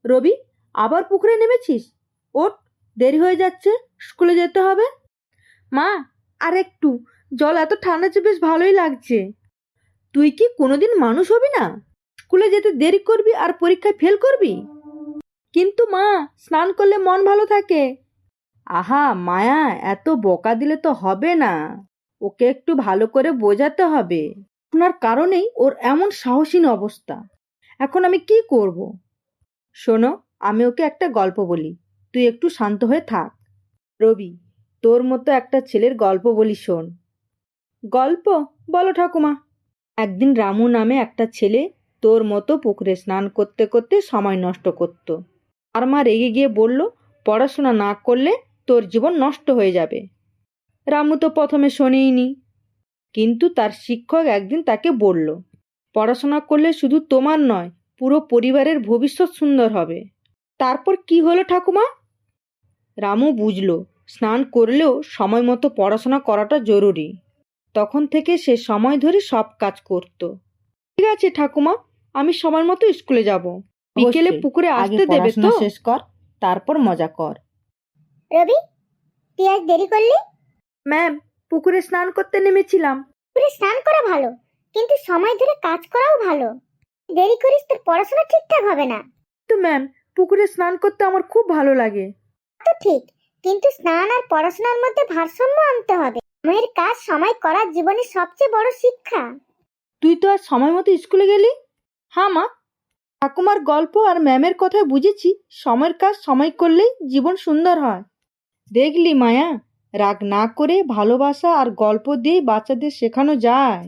রবি, আবার পুকুরে নেমেছিস? ওঠ, দেরি হয়ে যাচ্ছে, স্কুলে যেতে হবে। মা, আর একটু, জল এত ঠান্ডা যে বেশ ভালোই লাগছে। তুই কি কোনোদিন মানুষ হবি না? স্কুলে যেতে দেরি করবি আর পরীক্ষায় ফেল করবি। কিন্তু মা, স্নান করলে মন ভালো থাকে। আহা মায়া, এত বকা দিলে তো হবে না। ওকে একটু ভালো করে বোঝাতে হবে। আপনার কারণেই ওর এমন সাহসীন অবস্থা। এখন আমি কি করব? শোনো, আমি ওকে একটা গল্প বলি, তুই একটু শান্ত হয়ে থাক। রবি, তোর মতো একটা ছেলের গল্প বলি, শোন। গল্প? বলো ঠাকুমা। একদিন রামু নামে একটা ছেলে তোর মতো পুকুরে স্নান করতে করতে সময় নষ্ট করত। আর মা রেগে গিয়ে বলল, পড়াশোনা না করলে তোর জীবন নষ্ট হয়ে যাবে। রামু তো প্রথমে শোনেইনি, কিন্তু তার শিক্ষক একদিন তাকে বলল, পড়াশোনা করলে শুধু তোমার নয়, পুরো পরিবারের ভবিষ্যৎ সুন্দর হবে। তারপর কি হলো ঠাকুমা? রামু বুঝল স্নান করলেও সময় মতো পড়াশোনা করাটা জরুরি। তখন থেকে সে সময় ধরে সব কাজ করত। ঠিক আছে ঠাকুমা, আমি সময় মতো স্কুলে যাব। বিকেলে পুকুরে আসতে দেবে তো? শেষ কর, তারপর মজা কর। রবি, তুই আজ দেরি করলি? ম্যাম, পুকুরে স্নান করতে নেমেছিলাম। পুকুরে স্নান করা ভালো, কিন্তু সময় ধরে কাজ করাও ভালো। দেরি করিস তোর পড়াশোনা ঠিকঠাক হবে না। তো ম্যাম, পুকুরে স্নান করতে আমার খুব ভালো লাগে। তো ঠিক, কিন্তু স্নান আর পড়াশোনার মধ্যে ভারসাম্য আনতে হবে। সময়ের কাজ সময় করা জীবনের সবচেয়ে বড় শিক্ষা। তুই তো আজ সময় মতো স্কুলে গেলি? হ্যাঁ মা, ঠাকুমার গল্প আর ম্যামের কথায় বুঝেছি সময়ের কাজ সময় করলেই জীবন সুন্দর হয়। দেখলি মায়া, রাগ না করে ভালোবাসা আর গল্প দিয়েই বাচ্চাদের শেখানো যায়।